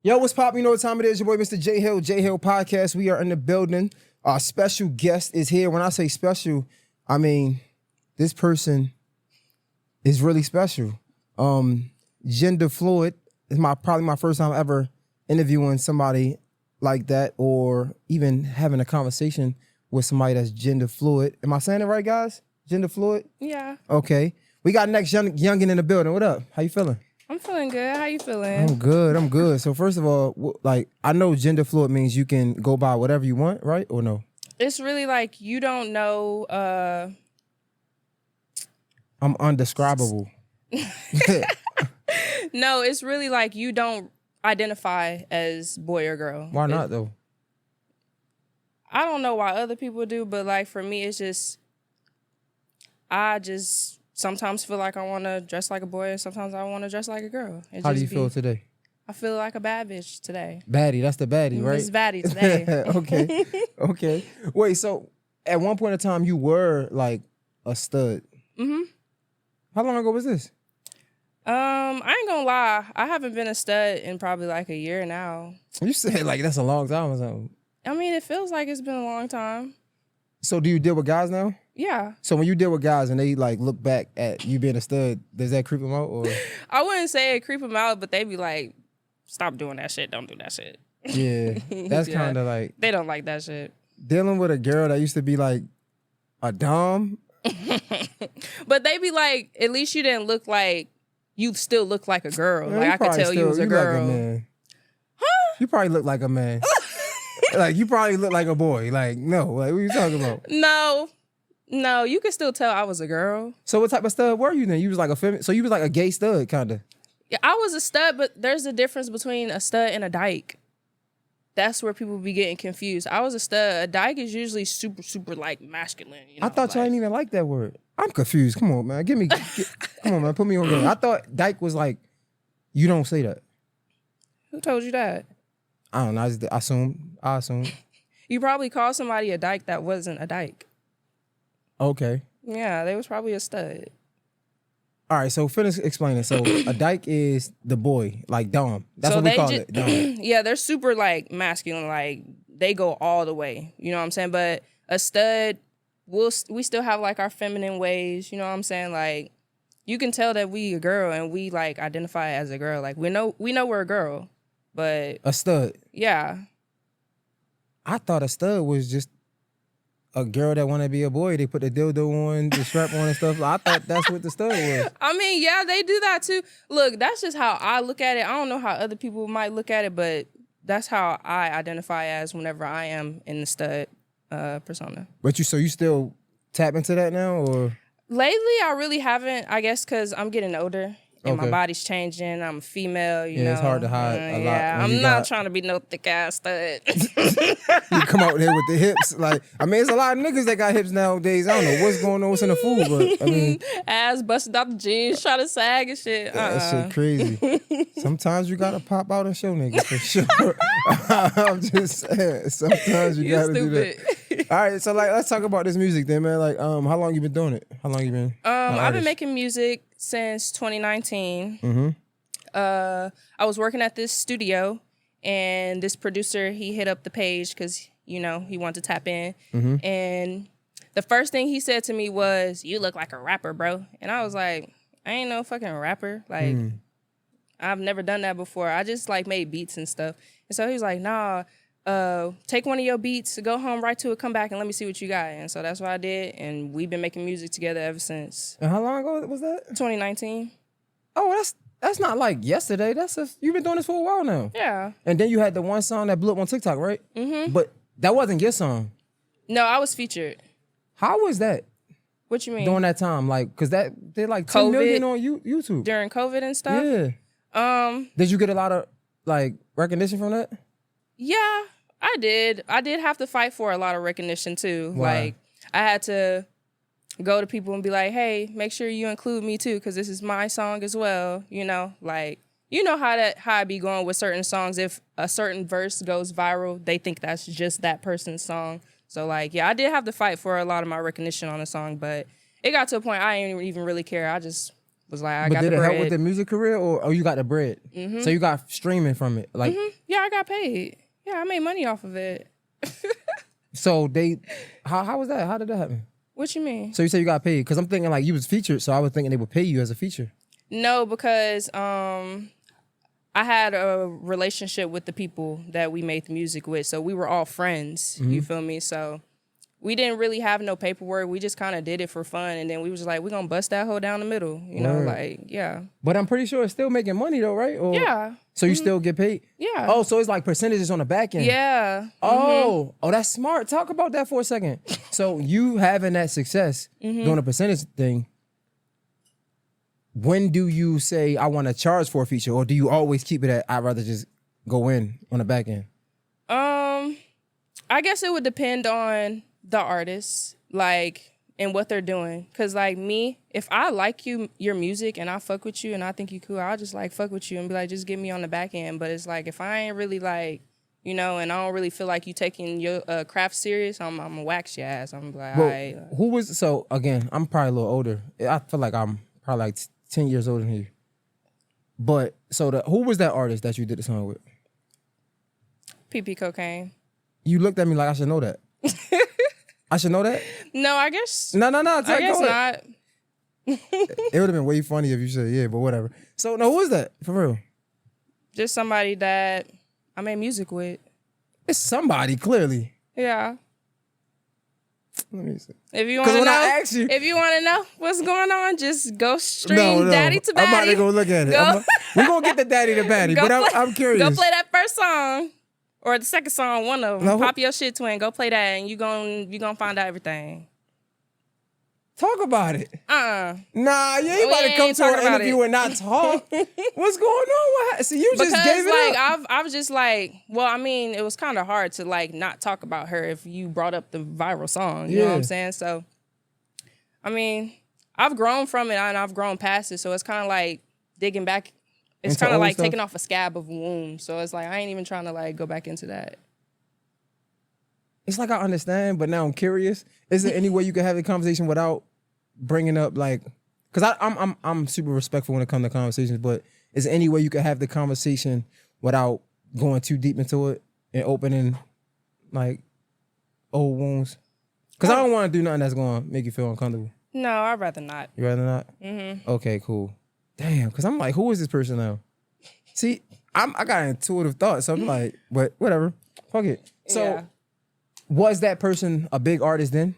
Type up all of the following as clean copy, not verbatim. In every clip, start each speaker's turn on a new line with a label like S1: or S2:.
S1: Yo, what's poppin'? You know what time it is? Your boy, Mr. J Hill Podcast. We are in the building. Our special guest is here. When I say special, I mean this person is really special. Gender fluid is probably my first time ever interviewing somebody like that, or even having a conversation with somebody that's gender fluid. Am I saying it right, guys? Gender fluid?
S2: Yeah.
S1: Okay. We got NextYoungin in the building. What up? How you feeling?
S2: I'm feeling good. How you feeling?
S1: I'm good. So first of all, I know gender fluid means you can go by whatever you want, right? Or no?
S2: It's really like you don't know.
S1: I'm undescribable.
S2: No, it's really like you don't identify as boy or girl.
S1: Why not though?
S2: I don't know why other people do, but like for me, it's just I just sometimes feel like I want to dress like a boy, and sometimes I want to dress like a girl.
S1: How do you feel today?
S2: I feel like a bad bitch today.
S1: Baddie, that's the baddie, right?
S2: It's Baddy today.
S1: Okay. Wait, so at one point in time, you were like a stud.
S2: Mm-hmm.
S1: How long ago was this?
S2: I ain't gonna lie. I haven't been a stud in probably like a year now.
S1: You said like that's a long time or something.
S2: I mean, it feels like it's been a long time.
S1: So do you deal with guys now?
S2: Yeah.
S1: So when you deal with guys and they like look back at you being a stud, does that creep them out? Or
S2: I wouldn't say it creep them out, but they be like, stop doing that shit. Don't do that shit.
S1: Yeah, that's
S2: Yeah.
S1: kind of like
S2: They don't like that shit.
S1: dealing with a girl that used to be like a dom.
S2: But they be like, at least you didn't look like, you still look like a girl.
S1: Man,
S2: like I could tell you was a girl.
S1: Like a man. Huh? You probably look like a man. Like you probably look like a boy. Like no, like what are you talking about?
S2: No, you could still tell I was a girl.
S1: So what type of stud were you then? You was like a feminine. So you was like a gay stud, kind of.
S2: Yeah, I was a stud, but there's a difference between a stud and a dyke. That's where people be getting confused. I was a stud. A dyke is usually super, super like masculine. You know,
S1: I thought y'all didn't even like that word. I'm confused. Come on, man. Come on, man. Put me on game. I thought dyke was like, you don't say that.
S2: Who told you that?
S1: I don't know. I assume.
S2: You probably called somebody a dyke that wasn't a dyke.
S1: Okay.
S2: Yeah, they was probably a stud.
S1: All right, so finish explaining. So a dyke is the boy, like dom. That's
S2: So
S1: what we call it, dom.
S2: Yeah, they're super like masculine, like they go all the way. You know what I'm saying? But a stud, we still have like our feminine ways. You know what I'm saying? Like you can tell that we a girl and we like identify as a girl. Like we know we're a girl, but
S1: A stud.
S2: yeah.
S1: I thought a stud was just a girl that want to be a boy. They put the dildo on, the strap on and stuff. I thought that's what the stud was.
S2: I mean, yeah, they do that too. Look, that's just how I look at it. I don't know how other people might look at it, but that's how I identify as whenever I am in the stud persona.
S1: But you still tap into that now, or?
S2: Lately, I really haven't, I guess, because I'm getting older and
S1: Okay.
S2: my body's changing. I'm a female, you know.
S1: It's hard to hide a lot.
S2: Yeah,
S1: when
S2: I'm not trying to be no thick-ass stud.
S1: You come out there with the hips. Like, I mean, it's a lot of niggas that got hips nowadays. I don't know what's going on, what's in the food, but I mean.
S2: Ass busted out the jeans, try to sag and shit.
S1: That shit crazy. Sometimes you gotta pop out and show niggas for sure. I'm just saying. Sometimes you gotta do that. All right, so like let's talk about this music then, man. Like, how long you been doing it? How long you been?
S2: I've been making music since 2019.
S1: Mm-hmm.
S2: I was working at this studio, and this producer, he hit up the page because, you know, he wanted to tap in.
S1: Mm-hmm.
S2: And the first thing he said to me was, "You look like a rapper, bro." And I was like, I ain't no fucking rapper. Like, I've never done that before. I just like made beats and stuff. And so he was like, nah, take one of your beats, go home, write to it, come back and let me see what you got. And so that's what I did. And we've been making music together ever since.
S1: And how long ago was that?
S2: 2019.
S1: Oh, that's not like yesterday. You've been doing this for a while now.
S2: Yeah.
S1: And then you had the one song that blew up on TikTok, right?
S2: Mm-hmm.
S1: But that wasn't your song.
S2: No, I was featured.
S1: How was that?
S2: What you mean?
S1: During that time, like, cause that did like 10 million on YouTube.
S2: During COVID and stuff?
S1: Yeah. Did you get a lot of like recognition from that?
S2: Yeah, I did. I did have to fight for a lot of recognition too.
S1: Why?
S2: Like I had to go to people and be like, hey, make sure you include me too, because this is my song as well. You know, like, you know how I be going with certain songs. If a certain verse goes viral, they think that's just that person's song. So like, yeah, I did have to fight for a lot of my recognition on the song, but it got to a point I didn't even really care. I just Was like, I
S1: But
S2: got
S1: did
S2: the
S1: it
S2: bread.
S1: help with the music career, or you got the bread?
S2: Mm-hmm.
S1: So you got streaming from it, like.
S2: Mm-hmm. Yeah, I got paid. Yeah, I made money off of it.
S1: So how was that? How did that happen?
S2: What you mean?
S1: So you say you got paid? Because I'm thinking like you was featured, so I was thinking they would pay you as a feature.
S2: No, because I had a relationship with the people that we made the music with, so we were all friends.
S1: Mm-hmm.
S2: You feel me? So we didn't really have no paperwork. We just kind of did it for fun, and then we was just like, we're gonna bust that hoe down the middle. You know,
S1: Word.
S2: like yeah,
S1: But I'm pretty sure it's still making money though, right? Or,
S2: yeah,
S1: So you still get paid?
S2: yeah.
S1: Oh, so it's like percentages on the back end.
S2: Yeah.
S1: Oh, that's smart. Talk about that for a second. So you having that success doing a percentage thing. When do you say I want to charge for a feature, or do you always keep it at I'd rather just go in on the back end?
S2: I guess it would depend on the artist, like, and what they're doing. Cause like me, if I like your music and I fuck with you and I think you cool, I'll just like fuck with you and be like, just get me on the back end. But it's like, if I ain't really like, you know, and I don't really feel like you taking your craft serious, I'm gonna wax your ass. I'm like,
S1: Well,
S2: all right.
S1: who was, so again, I'm probably a little older. I feel like I'm probably like 10 years older than you. But so who was that artist that you did the song with?
S2: PP Cocaine.
S1: You looked at me like I should know that. I should know that?
S2: No, I guess.
S1: No.
S2: I guess not.
S1: It would have been way funny if you said yeah, but whatever. So no, who was that? For real?
S2: Just somebody that I made music with.
S1: It's somebody, clearly.
S2: Yeah.
S1: Let me see.
S2: If you want to
S1: when
S2: know,
S1: I ask you-
S2: if you want to know what's going on, just go stream Daddy to
S1: I'm about
S2: Baddy.
S1: to go look at it.
S2: Go.
S1: We're going to get the Daddy to Baddy,
S2: Go
S1: but
S2: play-
S1: I'm curious.
S2: Go play that first song or the second song, one of them.
S1: No.
S2: Pop your shit, twin. Go play that, and you gonna find out everything.
S1: Talk about it.
S2: Nah,
S1: you ain't about to
S2: ain't
S1: come to
S2: talking
S1: an
S2: about
S1: interview
S2: it.
S1: and not talk. What's going on? So you just
S2: because
S1: gave it
S2: like
S1: up.
S2: I was just like, well, I mean, it was kind of hard to like not talk about her if you brought up the viral song. You know what I'm saying? So, I mean, I've grown from it and I've grown past it. So it's kind of like digging back. It's
S1: Into
S2: kind of
S1: old
S2: like
S1: stuff?
S2: taking off a scab of a wound. So it's like I ain't even trying to like go back into that.
S1: It's like I understand, but now I'm curious. Is there any way you can have a conversation without bringing up like, because I'm super respectful when it comes to conversations, but is there any way you can have the conversation without going too deep into it and opening like old wounds? Because I don't want to do nothing that's going to make you feel uncomfortable.
S2: No, I'd rather not.
S1: You rather not? Mm-hmm. Okay, cool. Damn, because I'm like, who is this person now? See, I got an intuitive thought, so I'm like, but whatever, fuck it. So,
S2: Yeah.
S1: was that person a big artist then?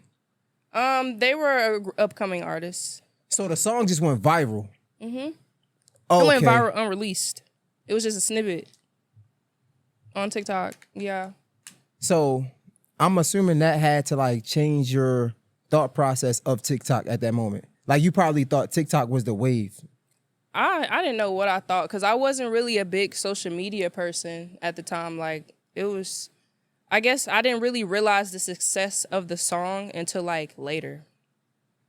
S2: They were an upcoming artist.
S1: So the song just went viral. Mm-hmm.
S2: It
S1: Okay.
S2: went viral unreleased. It was just a snippet on TikTok. Yeah.
S1: So I'm assuming that had to like change your thought process of TikTok at that moment. Like you probably thought TikTok was the wave.
S2: I didn't know what I thought because I wasn't really a big social media person at the time. Like it was, I guess I didn't really realize the success of the song until like later.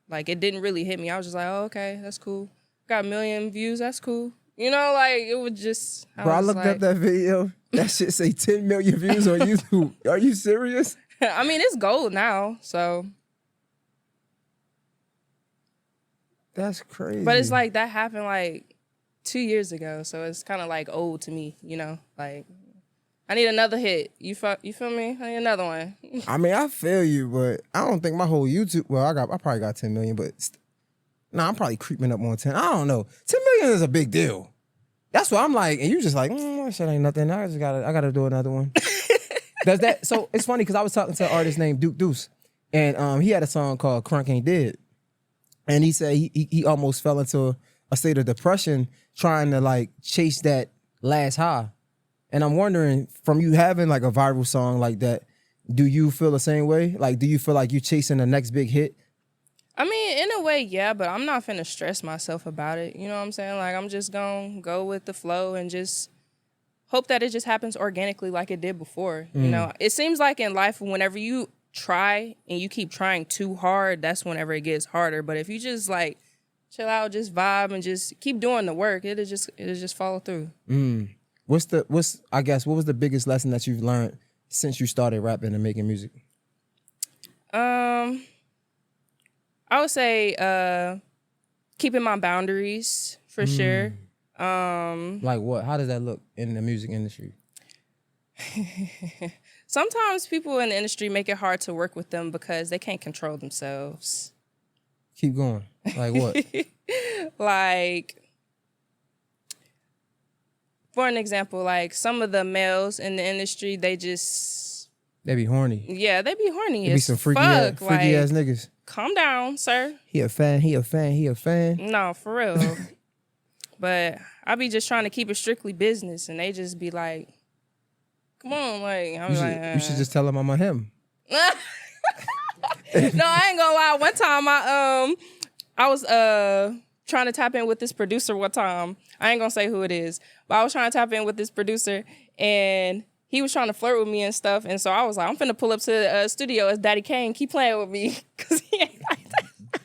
S2: Like it didn't really hit me. I was just like, oh, okay, that's cool. Got 1 million views, that's cool. You know, like it was just.
S1: Bro, I looked up that video. That shit say 10 million views on YouTube. Are you serious?
S2: I mean, it's gold now, so.
S1: That's crazy.
S2: But it's like that happened like 2 years ago, so it's kind of like old to me, you know? Like, I need another hit. You feel me? I need another one.
S1: I mean, I feel you, but I don't think my whole YouTube. Well, I probably got 10 million, but I'm probably creeping up on 10. I don't know. 10 million is a big deal. That's what I'm like, and you just like, that shit ain't nothing. I gotta do another one. Does that? So it's funny because I was talking to an artist named Duke Deuce, and he had a song called "Crunk Ain't Dead," and he said he almost fell into a state of depression trying to like chase that last high. And I'm wondering, from you having like a viral song like that, do you feel the same way? Like, do you feel like you're chasing the next big hit?
S2: I mean, in a way, yeah, but I'm not finna stress myself about it. You know what I'm saying? Like, I'm just gonna go with the flow and just hope that it just happens organically like it did before. You know, it seems like in life, whenever you try and you keep trying too hard, that's whenever it gets harder. But if you just like chill out, just vibe and just keep doing the work, it'll just follow through.
S1: What was the biggest lesson that you've learned since you started rapping and making music?
S2: keeping my boundaries for sure.
S1: Like what? How does that look in the music industry?
S2: Sometimes people in the industry make it hard to work with them because they can't control themselves.
S1: Keep going. Like what?
S2: Like, for an example, like some of the males in the industry, they be horny.
S1: Yeah,
S2: they be horny.
S1: They be some freaky ass niggas.
S2: Calm down, sir.
S1: He a fan.
S2: No, for real. But I be just trying to keep it strictly business, and they just be like, "Come on, like."
S1: You should just tell him I'm a him.
S2: No, I ain't gonna lie. One time, I was trying to tap in with this producer. One time, I ain't gonna say who it is, but I was trying to tap in with this producer, and he was trying to flirt with me and stuff. And so I was like, I'm finna pull up to the studio as Baddie Kaine, keep playing with me, cause he ain't like that.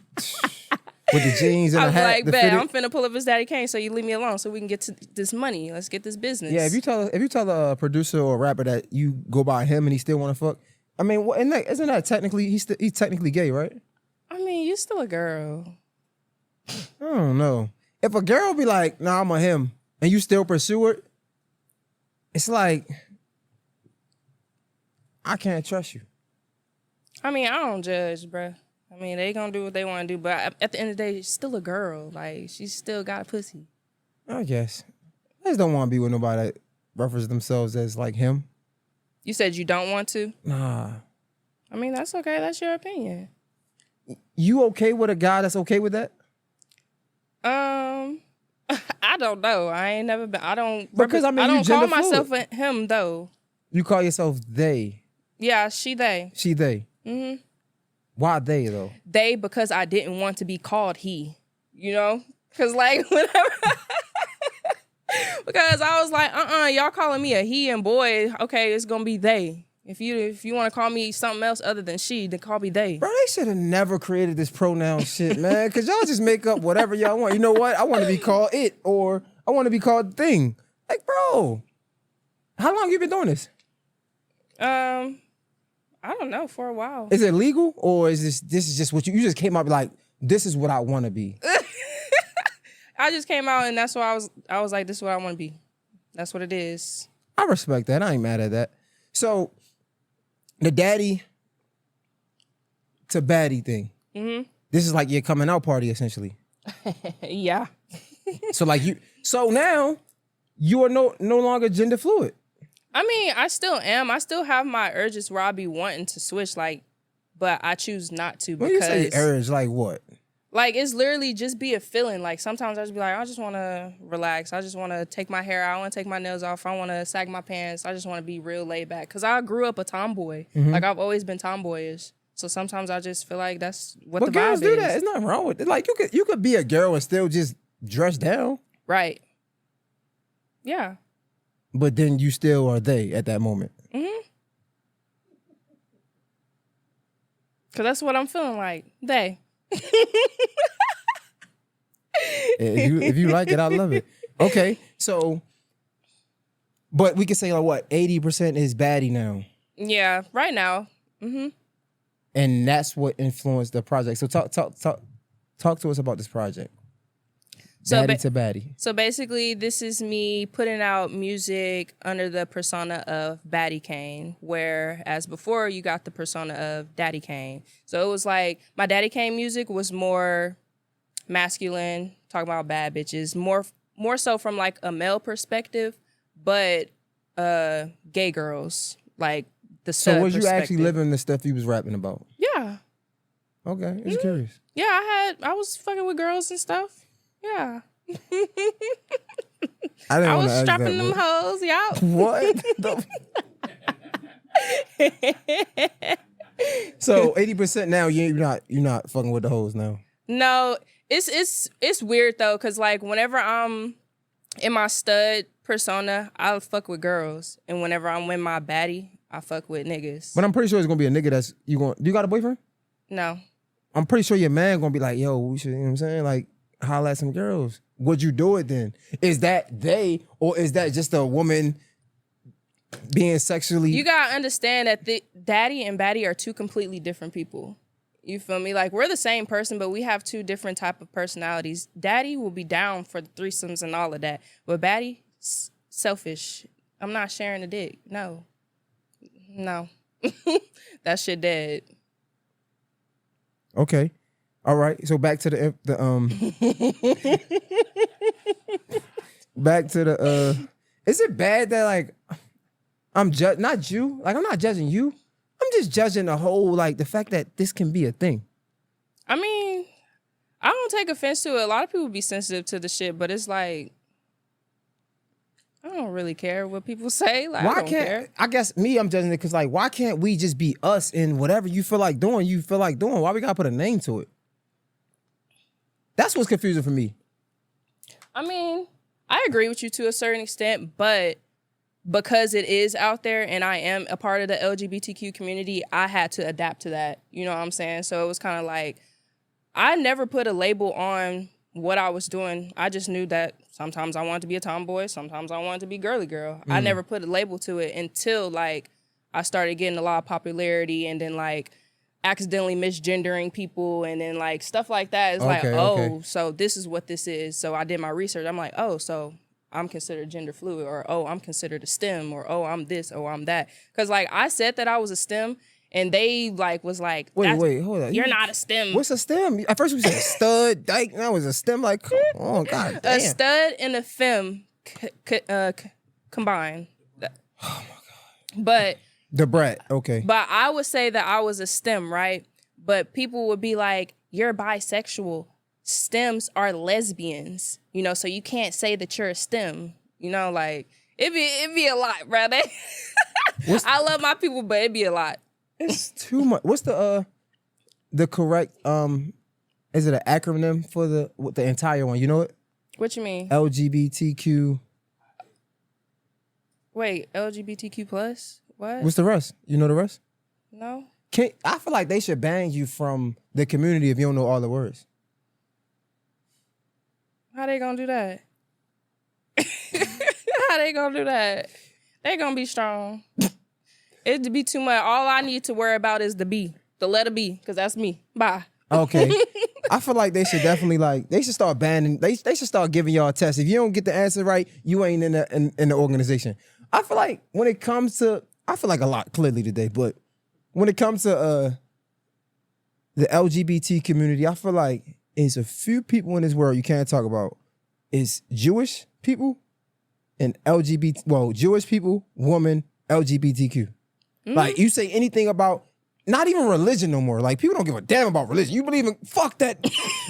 S1: With the jeans and
S2: I
S1: the
S2: was
S1: hat.
S2: like, bet, I'm finna pull up as Baddie Kaine, so you leave me alone, so we can get to this money. Let's get this business.
S1: Yeah, if you tell a producer or a rapper that you go by him and he still want to fuck, I mean, isn't that technically he's technically gay, right?
S2: I mean, you still a girl.
S1: I don't know. If a girl be like, "Nah, I'm a him," and you still pursue it, it's like, I can't trust you.
S2: I mean, I don't judge, bruh. I mean, they gonna do what they want to do, but at the end of the day, she's still a girl. Like, she's still got a pussy.
S1: I guess. I just don't want to be with nobody that references themselves as like him.
S2: You said you don't want to?
S1: Nah.
S2: I mean, that's okay. That's your opinion.
S1: You okay with a guy that's okay with that?
S2: I don't know. I ain't never been. I don't.
S1: Because I mean,
S2: I don't call
S1: fluid.
S2: myself a him though.
S1: You call yourself they.
S2: Yeah, she, they.
S1: She, they.
S2: Mm-hmm.
S1: Why they though?
S2: They, because I didn't want to be called he. You know, because like whatever. Because I was like, y'all calling me a he and boy. Okay, it's gonna be they. If you want to call me something else other than she, then call me they.
S1: Bro, they should have never created this pronoun shit, man. Because y'all just make up whatever y'all want. You know what? I want to be called it, or I want to be called thing. Like, bro, how long you been doing this?
S2: I don't know, for a while.
S1: Is it legal, or is this is just what you just came out like, this is what I want to be?
S2: I just came out and that's why I was like, this is what I want to be. That's what it is.
S1: I respect that. I ain't mad at that. So, the daddy to baddie thing. Mm-hmm. This is like your coming out party, essentially.
S2: Yeah.
S1: So now you are no longer gender fluid.
S2: I mean, I still am. I still have my urges where I be wanting to switch, like, but I choose not to because.
S1: When you say urge, like what?
S2: Like, it's literally just be a feeling. Like, sometimes I just be like, I just want to relax. I just want to take my hair out. I want to take my nails off. I want to sag my pants. I just want to be real laid back. Because I grew up a tomboy. Mm-hmm. Like, I've always been tomboyish. So sometimes I just feel like that's what the vibe is. But girls do that.
S1: There's nothing wrong with it. Like, you could be a girl and still just dress down.
S2: Right. Yeah.
S1: But then you still are they at that moment.
S2: Mm-hmm. Because that's what I'm feeling like. They.
S1: if you like it, I love it. Okay, so, but we could say like what, 80% is baddie now.
S2: Yeah, right now. Mm-hmm.
S1: And that's what influenced the project. So talk to us about this project. Baddie to baddie.
S2: So basically, this is me putting out music under the persona of Baddie Kaine, whereas before you got the persona of Daddy Kaine. So it was like my Daddy Kaine music was more masculine, talking about bad bitches, more so from like a male perspective, but gay girls, like the stud
S1: So was you
S2: perspective.
S1: actually living the stuff you was rapping about?
S2: Yeah.
S1: Okay, just curious.
S2: Yeah, I was fucking with girls and stuff. Yeah.
S1: I
S2: was strapping them hoes, yeah.
S1: What? So 80% now you're not fucking with the hoes now.
S2: No, it's weird though, cause like whenever I'm in my stud persona, I'll fuck with girls, and whenever I'm in my baddie, I fuck with niggas.
S1: But I'm pretty sure it's gonna be a nigga that's do you got a boyfriend?
S2: No.
S1: I'm pretty sure your man gonna be like, yo, we should, you know what I'm saying? Like, holla at some girls. Would you do it then? Is that they, or is that just a woman being sexually?
S2: You gotta understand that the daddy and baddie are two completely different people. You feel me? Like, we're the same person, but we have two different type of personalities. Daddy will be down for the threesomes and all of that. But Baddy, selfish. I'm not sharing the dick. No. That shit dead.
S1: Okay. All right. So back to the back to the is it bad that like I'm not you? Like I'm not judging you. I'm just judging the whole, like the fact that this can be a thing.
S2: I mean, I don't take offense to it. A lot of people be sensitive to the shit, but it's like, I don't really care what people say. Like,
S1: Why
S2: I don't
S1: can't
S2: care.
S1: I guess I'm judging it because like why can't we just be us in whatever you feel like doing? Why we gotta put a name to it? That's what's confusing for me.
S2: I mean, I agree with you to a certain extent, but because it is out there and I am a part of the LGBTQ community, I had to adapt to that. You know what I'm saying? So it was kind of like, I never put a label on what I was doing. I just knew that sometimes I wanted to be a tomboy, sometimes I wanted to be girly girl. I never put a label to it until like I started getting a lot of popularity and then like accidentally misgendering people and then like stuff like that. It's
S1: Okay.
S2: So this is what this is. So I did my research. I'm like, oh, so I'm considered gender fluid, or oh, I'm considered a STEM, or oh, I'm this, or I'm that. Because like I said that I was a STEM, and they like was like,
S1: Wait, hold on.
S2: You're not a STEM.
S1: What's a STEM? At first we said stud, dyke. Now it's a STEM. Like, come on, god damn.
S2: A stud and a femme combined. Oh my god. But
S1: The brat. Okay.
S2: But I would say that I was a STEM, right? But people would be like, you're bisexual. STEMs are lesbians, you know, so you can't say that you're a STEM, you know, like it'd be a lot, bro. I love my people, but it'd be a lot.
S1: It's too much. What's the correct is it an acronym for the entire one? You know it?
S2: What you mean?
S1: LGBTQ.
S2: Wait, LGBTQ plus? What?
S1: What's the rest? You know the rest?
S2: No.
S1: I feel like they should ban you from the community if you don't know all the words.
S2: How they gonna do that? How they gonna do that? They gonna be strong. It'd be too much. All I need to worry about is the B, the letter B, because that's me. Bye.
S1: Okay. I feel like they should definitely they should start banning. They should start giving y'all tests. If you don't get the answer right, you ain't in the organization. I feel like when it comes to, I feel like a lot clearly today, but when it comes to the LGBT community, I feel like it's a few people in this world you can't talk about. It's Jewish people and Jewish people, woman, LGBTQ. Like you say anything about not even religion no more. Like people don't give a damn about religion. You believe in fuck that.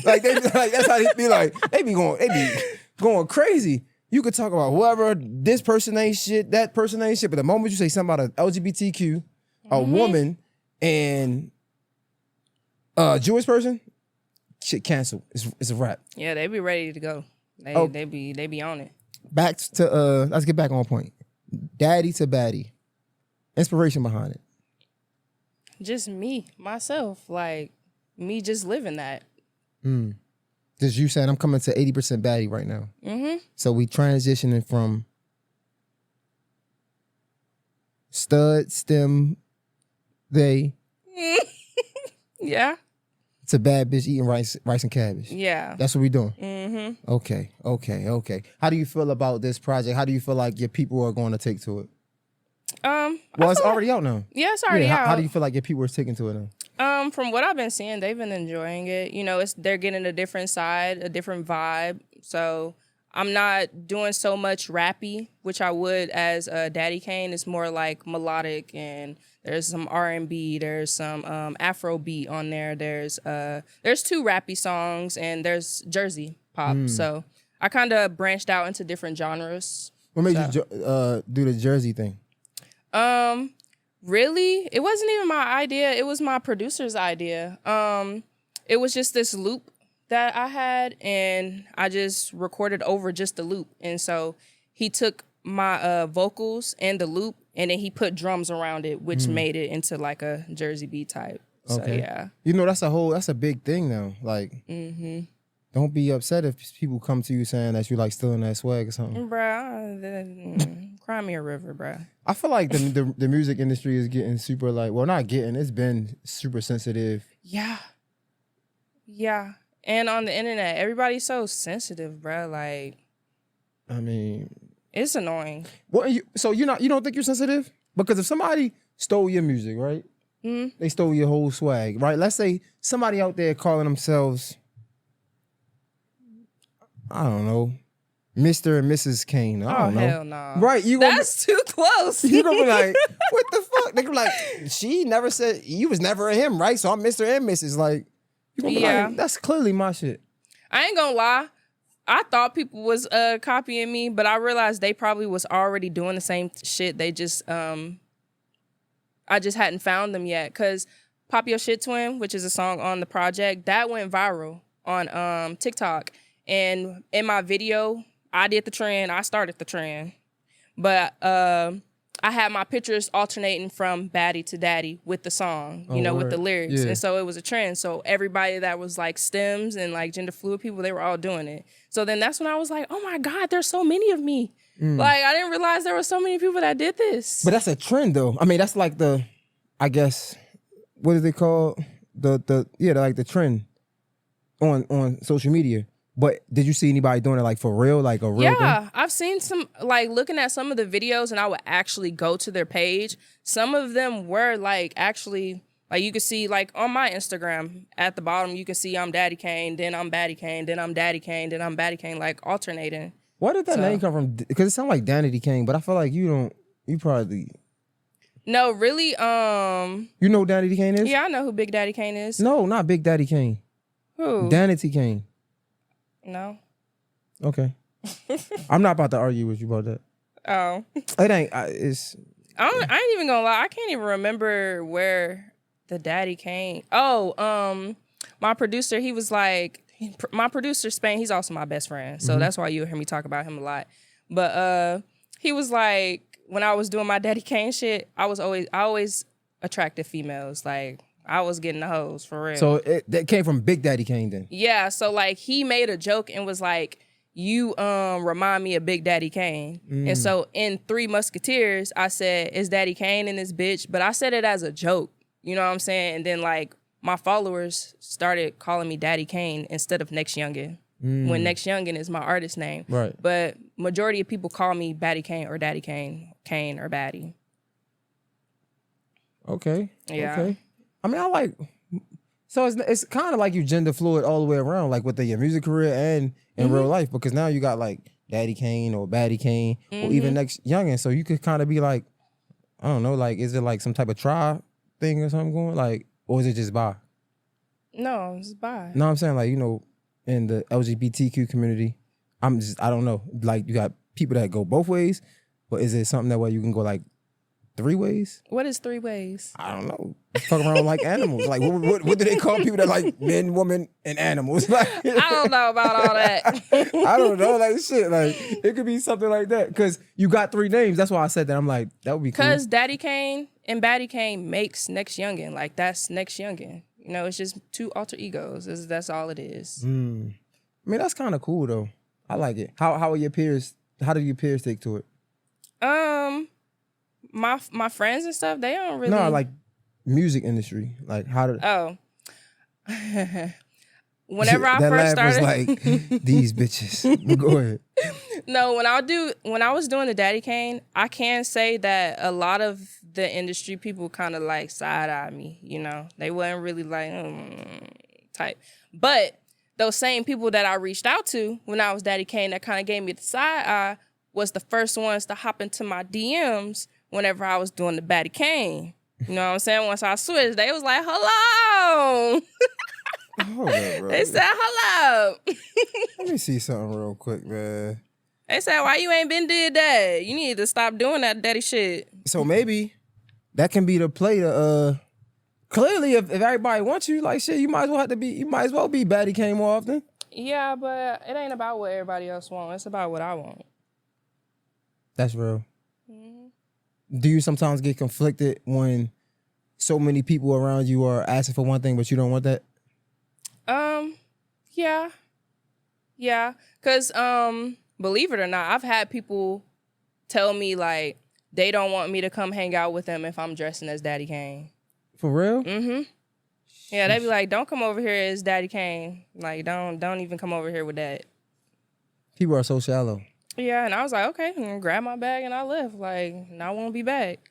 S1: Like that's how they be like. They be going crazy. You could talk about whoever, this person ain't shit, that person ain't shit. But the moment you say something about an LGBTQ, a woman, and a Jewish person, shit canceled. It's a wrap.
S2: Yeah, they be ready to go. They be on it.
S1: Back to let's get back on point. Daddy to Baddy. Inspiration behind it.
S2: Just me, myself, like me just living that.
S1: Just you saying I'm coming to 80% Baddy right now. So we transitioning from stud, stem,
S2: Yeah.
S1: to bad bitch eating rice and cabbage.
S2: Yeah.
S1: That's what we doing. Okay. How do you feel about this project? How do you feel like your people are going to take to it? Well, it's already out now.
S2: Yeah, it's already out.
S1: How do you feel like your people are taking to it now?
S2: From what I've been seeing, they've been enjoying it. You know, they're getting a different side, a different vibe. So I'm not doing so much rappy, which I would as Baddie Kaine. It's more like melodic, and there's some R&B, there's some Afro beat on there. There's two rappy songs, and there's Jersey pop. So I kind of branched out into different genres.
S1: What made you do the Jersey thing?
S2: Really, it wasn't even my idea. It was my producer's idea. It was just this loop that I had, and I just recorded over just the loop. And so he took my vocals and the loop, and then he put drums around it, which made it into like a Jersey beat type. So yeah.
S1: You know, that's a big thing now. Like, don't be upset if people come to you saying that you like stealing that swag or something.
S2: Bruh, cry me a river, bruh.
S1: I feel like the music industry is getting super it's been super sensitive
S2: Yeah. And on the internet, everybody's so sensitive, bro. Like,
S1: I mean,
S2: it's annoying.
S1: what? So you don't think you're sensitive? Because if somebody stole your music, right? They stole your whole swag, right? Let's say somebody out there calling themselves, I don't know, Mr. and Mrs. Kaine. I don't know.
S2: Hell no.
S1: Right?
S2: That's too close.
S1: You gonna be like, what the fuck? They gonna be like, she never said you was never a him, right? So I'm Mr. and Mrs. Like, you gonna be like, that's clearly my shit.
S2: I ain't gonna lie. I thought people was copying me, but I realized they probably was already doing the same shit. They just I just hadn't found them yet. Cause Pop Your Shit Twin, which is a song on the project, that went viral on TikTok. And in my video, I did the trend. I started the trend. But I had my pictures alternating from Baddy to Daddy with the song, you know, with the lyrics. Yeah. And so it was a trend. So everybody that was like stems and like gender fluid people, they were all doing it. So then that's when I was like, oh my God, there's so many of me. Like, I didn't realize there were so many people that did this.
S1: But that's a trend though. I mean, that's like the, I guess, what is it called? The trend on social media. But did you see anybody doing it like for real, like a real thing?
S2: Yeah, I've seen some, like looking at some of the videos and I would actually go to their page. Some of them were like actually, like you could see like on my Instagram at the bottom, you can see I'm Daddy Kaine, then I'm Baddie Kaine, then I'm Daddy Kaine, then I'm Baddie Kaine, like alternating.
S1: Where did that name come from? Because it sounds like Danity Kaine, but I feel like you probably...
S2: No, really,
S1: You know who Danity Kaine is?
S2: Yeah, I know who Big Daddy Kaine is.
S1: No, not Big Daddy Kaine.
S2: Who?
S1: Danity Kaine.
S2: No.
S1: Okay. I'm not about to argue with you about that.
S2: Oh.
S1: It ain't, it's...
S2: I ain't even gonna lie, I can't even remember where the Daddy Kaine... Oh, my producer, he was like... My producer, Spain, he's also my best friend. So that's why you'll hear me talk about him a lot. But he was like, when I was doing my Daddy Kaine shit, I always attracted females. Like, I was getting the hoes, for real.
S1: So that came from Big Daddy Kaine then?
S2: Yeah, so like, he made a joke and was like, you remind me of Big Daddy Kaine. And so in Three Musketeers, I said, it's Daddy Kaine in this bitch. But I said it as a joke. You know what I'm saying? And then like, my followers started calling me Daddy Kaine instead of NextYoungin. When NextYoungin is my artist name.
S1: Right.
S2: But majority of people call me Baddie Kaine or Daddy Kaine, Kaine or Baddy.
S1: Okay.
S2: Yeah.
S1: Okay. I mean, I like... So it's kind of like you gender fluid all the way around, like with your music career and in real life, because now you got like Daddy Kaine or Baddie Kaine or even NextYoungin. So you could kind of be like, I don't know, like, is it like some type of tribe thing or something going? Like, or is it just bi?
S2: No, it's bi.
S1: No, I'm saying like, you know, in the LGBTQ community, I don't know. Like you got people that go both ways, but is it something that way you can go like 3 ways?
S2: What is 3 ways?
S1: I don't know. Fuck around like animals. Like what do they call people that like men, women, and animals? Like,
S2: I don't know about all that.
S1: I don't know. Like shit. Like it could be something like that. Cause you got 3 names. That's why I said that. I'm like, that would be cool.
S2: Cause Daddy Kaine and Baddie Kaine makes NextYoungin. Like that's NextYoungin. You know, it's just 2 alter egos. That's all it is.
S1: I mean, that's kind of cool though. I like it. How are your peers? How do your peers take to it?
S2: My friends and stuff, they don't really...
S1: No, like music industry. Like how did...
S2: Oh. Whenever I
S1: that
S2: first
S1: laugh
S2: started...
S1: was like, these bitches. Go ahead.
S2: No, when I was doing the Daddy Kaine, I can say that a lot of the industry people kind of like side-eye me, you know? They wasn't really like, type. But those same people that I reached out to when I was Daddy Kaine that kind of gave me the side-eye was the first ones to hop into my DMs whenever I was doing the Baddie Kaine. You know what I'm saying? Once I switched, they was like, hello.
S1: Hold up, bro.
S2: They said, hello.
S1: Let me see something real quick, man.
S2: They said, why you ain't been did that? You need to stop doing that daddy shit.
S1: So maybe that can be the play to, clearly if everybody wants you, like shit, you might as well be Baddie Kaine more often.
S2: Yeah, but it ain't about what everybody else wants. It's about what I want.
S1: That's real. Do you sometimes get conflicted when so many people around you are asking for one thing, but you don't want that?
S2: Yeah. Yeah. Cause, believe it or not, I've had people tell me like they don't want me to come hang out with them if I'm dressing as Daddy Kaine.
S1: For real?
S2: Yeah, they be like, don't come over here as Baddie Kaine. Like, don't even come over here with that.
S1: People are so shallow.
S2: Yeah, and I was like, okay, I'm gonna grab my bag and I left. Like, and I won't be back.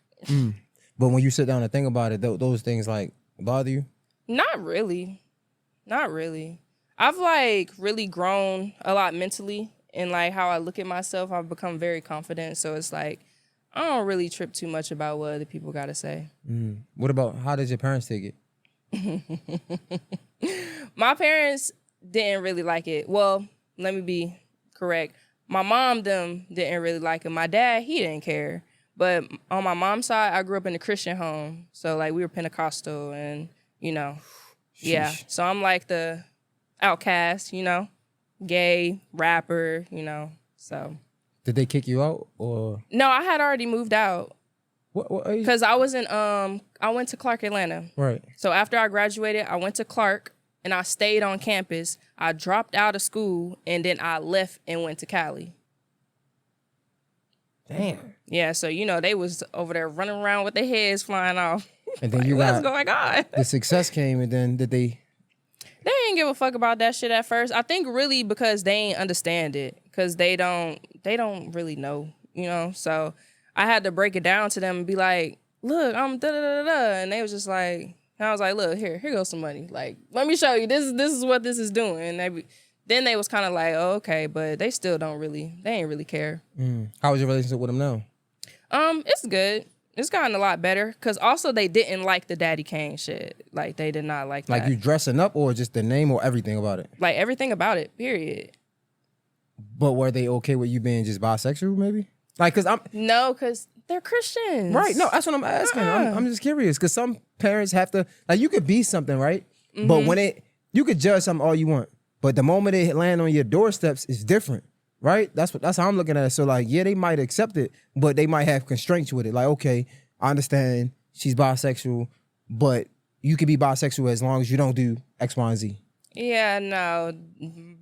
S1: But when you sit down and think about it, those things like bother you?
S2: Not really. Not really. I've like really grown a lot mentally and like how I look at myself. I've become very confident. So it's like, I don't really trip too much about what other people gotta say.
S1: What about, how did your parents take it?
S2: My parents didn't really like it. Well, let me be correct. My mom, them didn't really like it. My dad, he didn't care. But on my mom's side, I grew up in a Christian home. So like we were Pentecostal and, you know, yeah. So I'm like the outcast, you know, gay, rapper, you know, so.
S1: Did they kick you out or?
S2: No, I had already moved out.
S1: What age?
S2: Because I was in, I went to Clark, Atlanta.
S1: Right.
S2: So after I graduated, I went to Clark and I stayed on campus. I dropped out of school and then I left and went to Cali.
S1: Damn.
S2: Yeah, so you know they was over there running around with their heads flying off.
S1: And then
S2: like,
S1: you
S2: what's
S1: got
S2: going on?
S1: the success came, and then did they?
S2: They didn't give a fuck about that shit at first. I think really because they ain't understand it, because they don't really know, you know. So I had to break it down to them and be like, look, I'm da da da da, and they was just like, and I was like, look, here goes some money. Like, let me show you. This is what this is doing. And then they was kind of like, oh, okay, but they still they ain't really care.
S1: How was your relationship with them now?
S2: It's good. It's gotten a lot better because also they didn't like the Baddie Kaine shit. Like they did not like that.
S1: Like you dressing up or just the name or everything about it?
S2: Like everything about it, period.
S1: But were they okay with you being just bisexual maybe? Like,
S2: No, because they're Christians.
S1: Right, no, that's what I'm asking. I'm just curious because some parents have to, like you could be something, right? But when you could judge something all you want. But the moment it land on your doorsteps, it's different. Right? That's how I'm looking at it. So like, yeah, they might accept it, but they might have constraints with it. Like, okay, I understand she's bisexual, but you could be bisexual as long as you don't do X, Y, and Z.
S2: Yeah, no.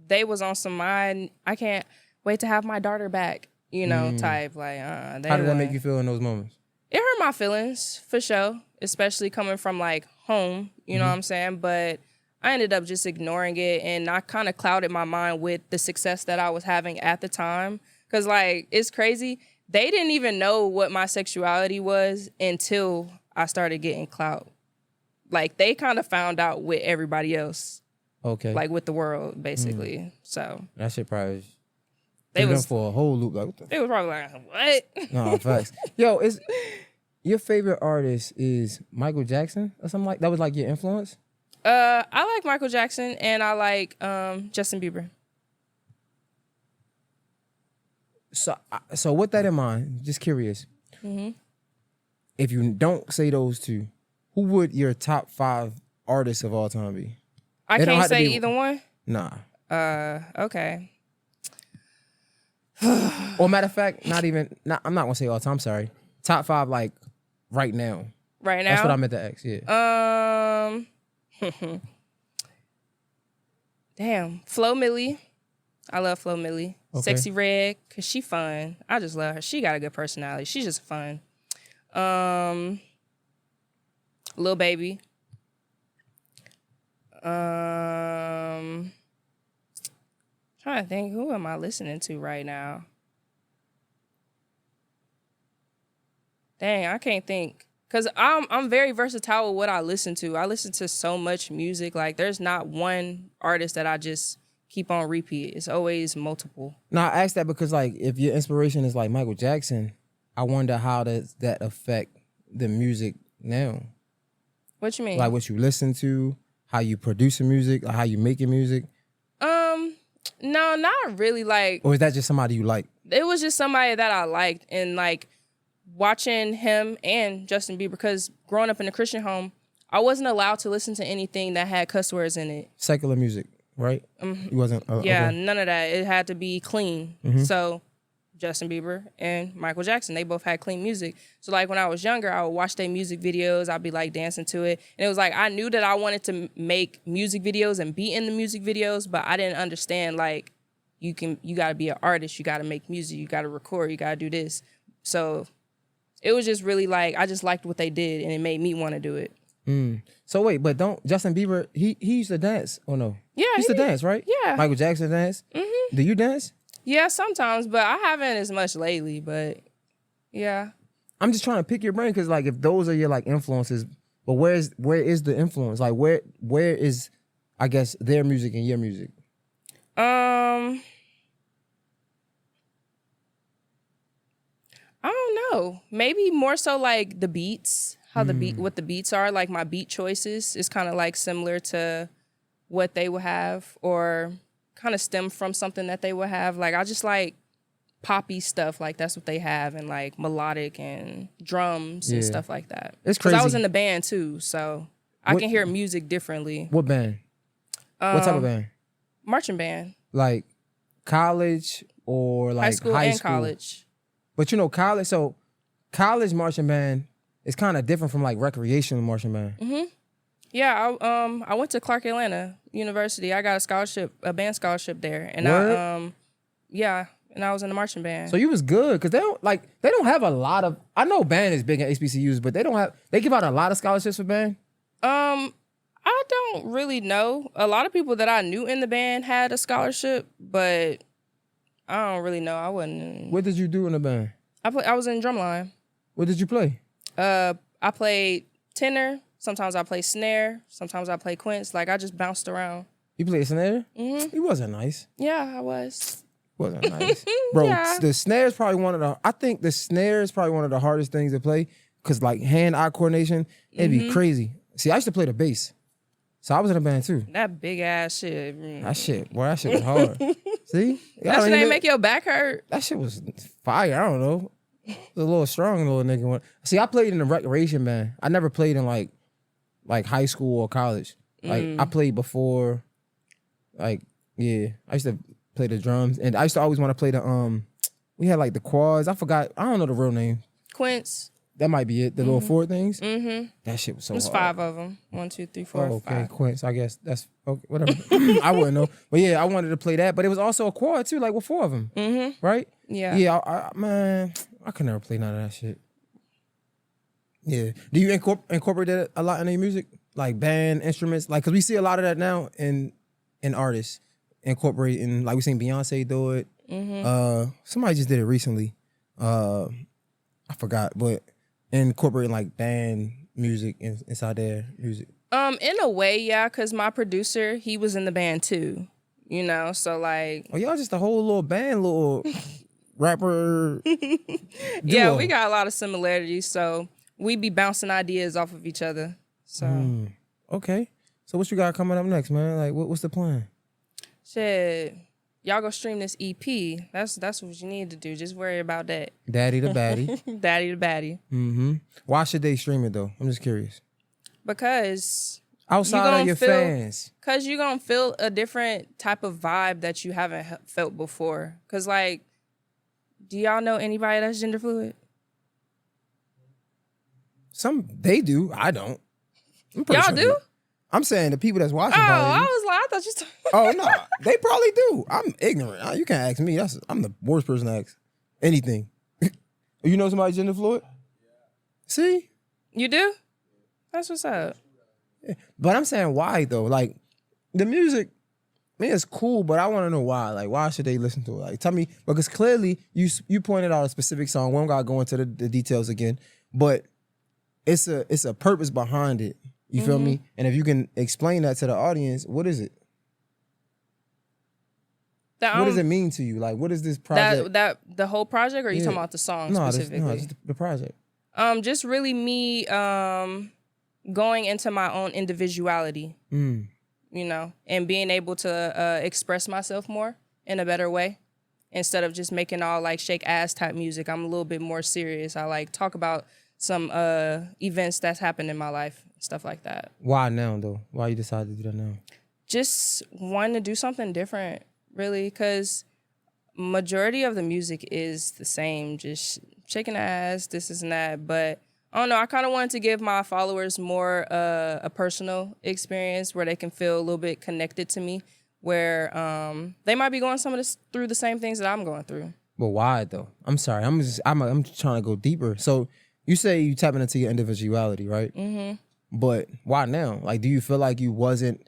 S2: They was on some I can't wait to have my daughter back, you know, type. Like,
S1: How did that make you feel in those moments?
S2: It hurt my feelings, for sure. Especially coming from like home, you know what I'm saying? But I ended up just ignoring it, and I kind of clouded my mind with the success that I was having at the time. Because, like, it's crazy. They didn't even know what my sexuality was until I started getting clout. Like, they kind of found out with everybody else.
S1: Okay.
S2: Like, with the world, basically. So.
S1: That shit probably
S2: They was
S1: for a whole loop. Like, what the
S2: they was probably like, what?
S1: No, facts. Yo, your favorite artist is Michael Jackson or something like that? Was like your influence?
S2: I like Michael Jackson and I like Justin Bieber.
S1: So with that in mind, just curious. If you don't say those two, who would your top 5 artists of all time be?
S2: I can't say either one?
S1: Nah.
S2: Okay.
S1: Or matter of fact, I'm not gonna say all time, I'm sorry. Top 5 like right now.
S2: Right now?
S1: That's what I meant to ask, yeah.
S2: Damn. Flo Milli. I love Flo Milli.
S1: Okay.
S2: Sexy Red, because she fun. I just love her. She got a good personality. She's just fun. Lil Baby. Trying to think, who am I listening to right now? Dang, I can't think. Because I'm very versatile with what I listen to. I listen to so much music. Like, there's not one artist that I just keep on repeat. It's always multiple.
S1: Now, I asked that because, like, if your inspiration is like Michael Jackson, I wonder how does that affect the music now?
S2: What you mean?
S1: Like, what you listen to, how you produce music, or how you making music?
S2: No, not really. Like,
S1: or is that just somebody you like?
S2: It was just somebody that I liked, and like watching him and Justin Bieber, because growing up in a Christian home, I wasn't allowed to listen to anything that had cuss words in it.
S1: Secular music, right? You wasn't.
S2: Yeah,
S1: okay.
S2: None of that. It had to be clean. So Justin Bieber and Michael Jackson, they both had clean music. So like when I was younger, I would watch their music videos. I'd be like dancing to it. And it was like, I knew that I wanted to make music videos and be in the music videos, but I didn't understand like you gotta be an artist, you gotta make music, you gotta record, you gotta do this. So it was just really like, I just liked what they did and it made me want to do it.
S1: So wait, but don't Justin Bieber? He used to dance or no?
S2: Yeah,
S1: he used to dance, right?
S2: Yeah.
S1: Michael Jackson dance. Do you dance?
S2: Yeah, sometimes, but I haven't as much lately. But yeah,
S1: I'm just trying to pick your brain because like if those are your like influences, but where is the influence? Like where is I guess their music and your music?
S2: I don't know. Maybe more so like the beats, how what the beats are. Like my beat choices is kind of like similar to what they would have, or kind of stem from something that they would have. Like I just like poppy stuff, like that's what they have, and like melodic and drums and stuff like that.
S1: It's crazy.
S2: Because I was in the band too, so I can hear music differently.
S1: What band? What type of band?
S2: Marching band.
S1: Like college or like
S2: high school and college.
S1: But you know, college marching band is kind of different from like recreational marching band.
S2: Yeah, I went to Clark Atlanta University. I got a band scholarship there, and
S1: Word?
S2: and I was in the marching band.
S1: So you was good because they don't have a lot of. I know band is big at HBCUs, but they give out a lot of scholarships for band.
S2: I don't really know. A lot of people that I knew in the band had a scholarship, but I don't really know. I wasn't.
S1: What did you do in the band?
S2: I was in drumline.
S1: What did you play?
S2: I played tenor. Sometimes I play snare. Sometimes I play quints. Like I just bounced around.
S1: You played snare? He wasn't nice.
S2: Yeah, I was.
S1: Wasn't nice, bro.
S2: Yeah.
S1: The snare is probably I think the snare is probably one of the hardest things to play because like hand-eye coordination, it'd be crazy. See, I used to play the bass, so I was in a band too.
S2: That big ass shit.
S1: That shit was hard. See,
S2: That shit ain't make your back hurt.
S1: That shit was fire. I don't know. It was a little strong, little nigga. See, I played in a recreation band. I never played in like high school or college. Like I played before. Like I used to play the drums, and I used to always want to play the we had like the quads. I forgot. I don't know the real name.
S2: Quints.
S1: That might be it. The little four things. That shit was so hard.
S2: There's 5 of them. 1, 2, 3, 4,
S1: okay,
S2: 5.
S1: quints. I guess that's okay. Whatever. I wouldn't know, but yeah, I wanted to play that. But it was also a quad too, like with 4 of them. Right?
S2: Yeah.
S1: Yeah. Man, I could never play none of that shit. Yeah. Do you incorporate that a lot in your music, like band instruments? Like, cause we see a lot of that now in artists incorporating. Like we seen Beyonce do it. Somebody just did it recently. I forgot, but incorporating like band music inside their music.
S2: In a way, yeah, cause my producer, he was in the band too. You know, so like.
S1: Oh, y'all just a whole little band, little rapper.
S2: Yeah,
S1: duo.
S2: we got a lot of similarities, so we be bouncing ideas off of each other. So.
S1: Okay. So what you got coming up next, man? Like, what's the plan?
S2: Shit. Y'all go stream this EP. That's what you need to do. Just worry about that.
S1: Daddy to Baddy.
S2: Daddy to Baddy.
S1: Why should they stream it though? I'm just curious.
S2: Because
S1: outside of your fans.
S2: Because you're going to feel a different type of vibe that you haven't felt before. Because like, do y'all know anybody that's gender fluid?
S1: They do. I don't.
S2: Y'all do?
S1: I'm saying the people that's watching.
S2: Oh,
S1: probably
S2: I
S1: do.
S2: was like, I thought you.
S1: Oh no, they probably do. I'm ignorant. You can't ask me. I'm the worst person to ask anything. You know somebody gender fluid? See,
S2: you do. That's what's up.
S1: But I'm saying why though? Like the music, man, it's cool, but I want to know why. Like why should they listen to it? Like tell me, because clearly you pointed out a specific song. We don't gotta go into the details again, but it's a purpose behind it. You feel me? And if you can explain that to the audience, what is it? What does it mean to you? Like, what is this project?
S2: That the whole project, or are you talking about the song specifically?
S1: No, just the project.
S2: Just really me going into my own individuality, you know, and being able to express myself more in a better way instead of just making all like shake ass type music. I'm a little bit more serious. I like talk about some events that's happened in my life, stuff like that.
S1: Why now though? Why you decided to do that now?
S2: Just wanting to do something different, really, because majority of the music is the same, just shaking ass, this and that. But I don't know, I kind of wanted to give my followers more a personal experience where they can feel a little bit connected to me, where they might be going through the same things that I'm going through.
S1: But why though? I'm sorry. I'm trying to go deeper. So you say you tapping into your individuality, right? but why now? Like, do you feel like you wasn't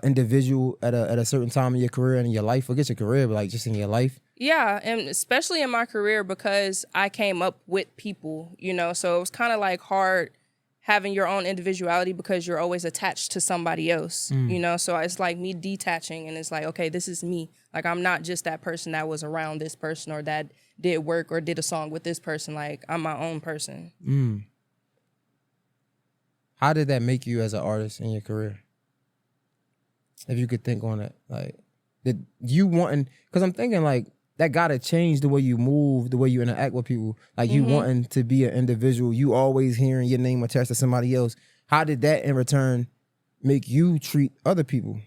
S1: individual at a certain time in your career and in your life? Forget your career, but like just in your life.
S2: Yeah, and especially in my career because I came up with people, you know, so it was kind of like hard having your own individuality because you're always attached to somebody else, you know, so it's like me detaching and it's like, okay, this is me. Like, I'm not just that person that was around this person or that did work or did a song with this person. Like, I'm my own person.
S1: How did that make you as an artist in your career? If you could think on it, like, did you wanting, because I'm thinking like, that gotta change the way you move, the way you interact with people. Like you wanting to be an individual, you always hearing your name attached to somebody else. How did that in return make you treat other people?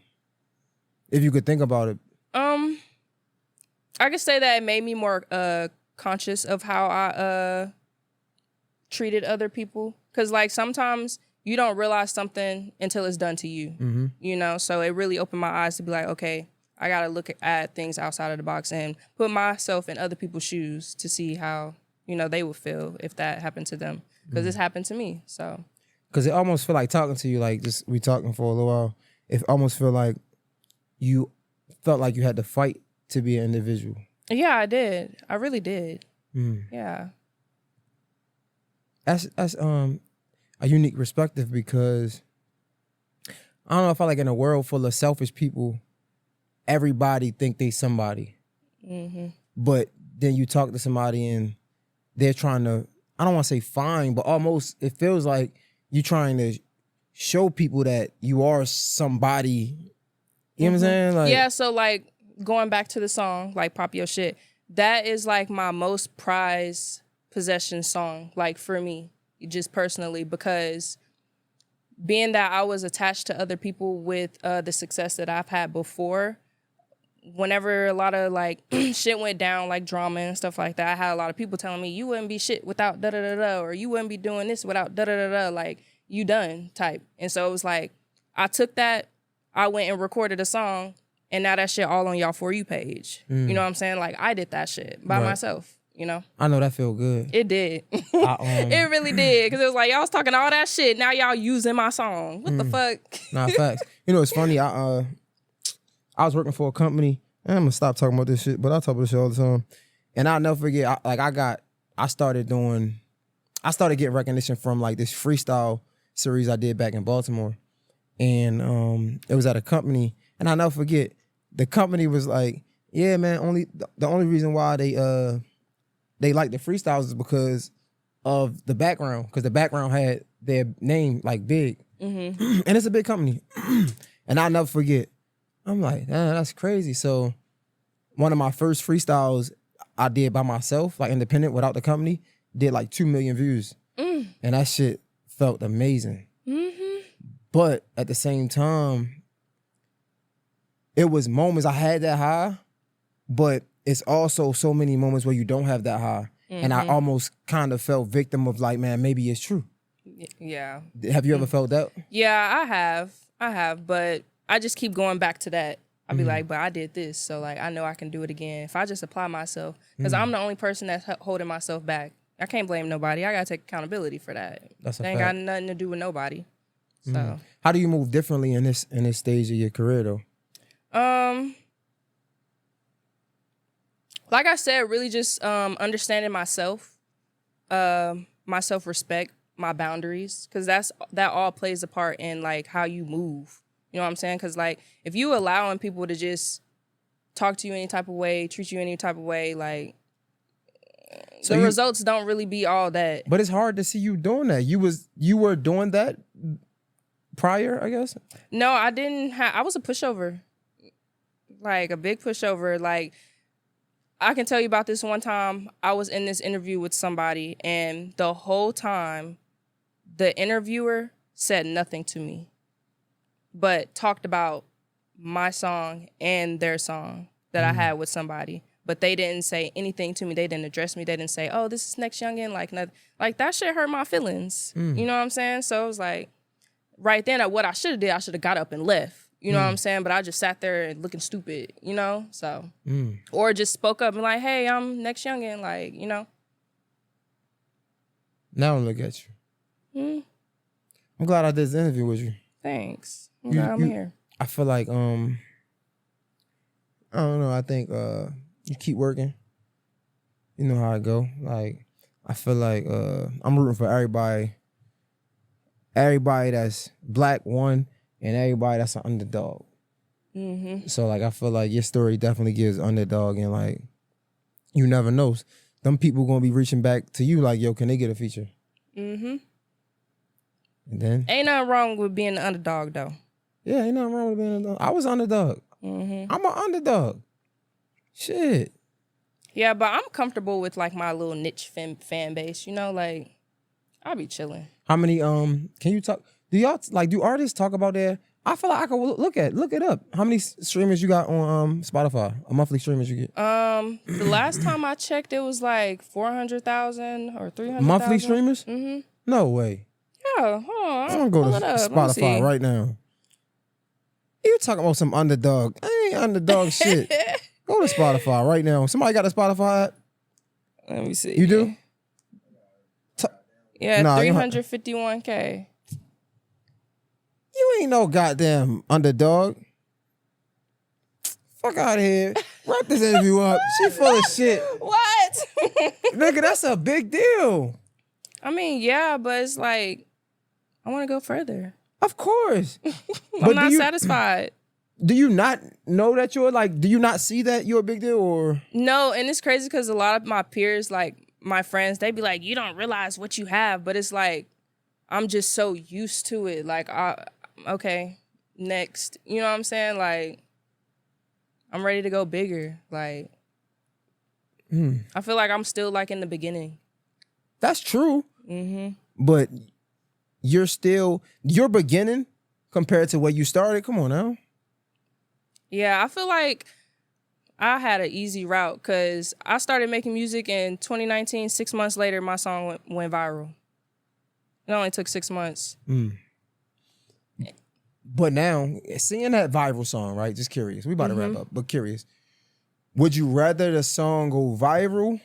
S1: If you could think about it.
S2: I could say that it made me more conscious of how I treated other people. Cause like sometimes you don't realize something until it's done to you. You know, so it really opened my eyes to be like, okay, I got to look at things outside of the box and put myself in other people's shoes to see how, you know, they would feel if that happened to them. Because it's happened to me, so. Because
S1: it almost feel like talking to you, like just we talking for a little while, it almost feel like you felt like you had to fight to be an individual.
S2: Yeah, I did. I really did. Yeah.
S1: That's a unique perspective because I don't know, I feel like in a world full of selfish people, everybody think they somebody. But then you talk to somebody and they're trying to, I don't want to say find, but almost it feels like you're trying to show people that you are somebody. You know what I'm saying? Like,
S2: yeah, so like going back to the song, like Pop Your Shit, that is like my most prized possession song, like for me, just personally, because being that I was attached to other people with the success that I've had before, whenever a lot of like shit went down, like drama and stuff like that, I had a lot of people telling me you wouldn't be shit without da da da da, or you wouldn't be doing this without da da da da, like you done type. And so it was like I took that, I went and recorded a song, and now that shit all on y'all For You page. You know what I'm saying? Like I did that shit by myself. You know?
S1: I know that feel good.
S2: It did. It really did. Because it was like, y'all was talking all that shit. Now y'all using my song. What the fuck?
S1: Nah, facts. You know, it's funny. I was working for a company. And I'm going to stop talking about this shit, but I talk about this shit all the time. And I'll never forget, I started getting recognition from like this freestyle series I did back in Baltimore. And it was at a company. And I'll never forget, the company was like, yeah, man, the only reason why they like the freestyles is because of the background, because the background had their name like big. And it's a big company. And I'll never forget, I'm like, that's crazy. So one of my first freestyles I did by myself, like independent without the company, did like 2 million views. And that shit felt amazing. But at the same time, it was moments I had that high, but it's also so many moments where you don't have that high. And I almost kind of felt victim of like, man, maybe it's true.
S2: Yeah.
S1: Have you ever felt that?
S2: Yeah, I have, but I just keep going back to that. I'll be like, but I did this, so like I know I can do it again. If I just apply myself, because I'm the only person that's holding myself back. I can't blame nobody. I gotta take accountability for that.
S1: That's a
S2: fact. Ain't got nothing to do with nobody. So
S1: how do you move differently in this stage of your career though?
S2: Like I said, really just understanding myself, my self-respect, my boundaries, because that all plays a part in like how you move. You know what I'm saying? Because like if you allowing people to just talk to you any type of way, treat you any type of way, like so the results don't really be all that.
S1: But it's hard to see you doing that. You were doing that prior, I guess?
S2: No, I didn't I was a pushover. Like a big pushover. Like I can tell you about this one time. I was in this interview with somebody, and the whole time the interviewer said nothing to me, but talked about my song and their song that I had with somebody. But they didn't say anything to me. They didn't address me. They didn't say, oh, this is NextYoungin. Like, nothing. Like that shit hurt my feelings. You know what I'm saying? So it was like, right then, what I should have did, I should have got up and left. You know what I'm saying? But I just sat there and looking stupid, you know? So, or just spoke up and like, hey, I'm NextYoungin. Like, you know?
S1: Now look at you. I'm glad I did this interview with you.
S2: Thanks. I'm glad I'm here.
S1: I feel like I don't know. I think you keep working. You know how I go. Like I feel like I'm rooting for everybody that's black, one, and everybody that's an underdog. Mm-hmm. So like I feel like your story definitely gives underdog, and like you never know. Them people gonna be reaching back to you like, yo, can they get a feature? Mm-hmm. And then
S2: ain't nothing wrong with being an underdog though.
S1: Yeah, ain't nothing wrong with being an underdog. I was underdog. Mm-hmm. I'm an underdog. Shit.
S2: Yeah, but I'm comfortable with like my little niche fan base. You know, like I'll be chilling.
S1: How many? Can you talk? Do y'all like? Do artists talk about their? I feel like I could look it up. How many streamers you got on Spotify? A monthly streamers you get?
S2: The last time I checked, it was like 400,000 or 300,000
S1: monthly streamers.
S2: Mm-hmm.
S1: No way.
S2: Yeah, hold on.
S1: I'm gonna go to Spotify right now. You talking about some underdog? I ain't underdog shit. Go to Spotify right now. Somebody got a Spotify app?
S2: Let me see.
S1: You do?
S2: Yeah, nah, 351K.
S1: You ain't no goddamn underdog. Fuck out of here. Wrap this interview up. She full of shit.
S2: What?
S1: Nigga, that's a big deal.
S2: I mean, yeah, but it's like, I want to go further.
S1: Of course.
S2: I'm not satisfied.
S1: Do you not know that you're like, do you not see that you're a big deal or?
S2: No, and it's crazy because a lot of my peers, like my friends, they be like, you don't realize what you have. But it's like, I'm just so used to it. Like, okay, next. You know what I'm saying? Like, I'm ready to go bigger. Like, I feel like I'm still like in the beginning.
S1: That's true. Mm-hmm. But you're beginning compared to where you started. Come on now.
S2: Yeah, I feel like I had an easy route because I started making music in 2019. 6 months later, my song went viral. It only took 6 months.
S1: But now, seeing that viral song, right? Just curious. We about to wrap up, but curious. Would you rather the song go viral?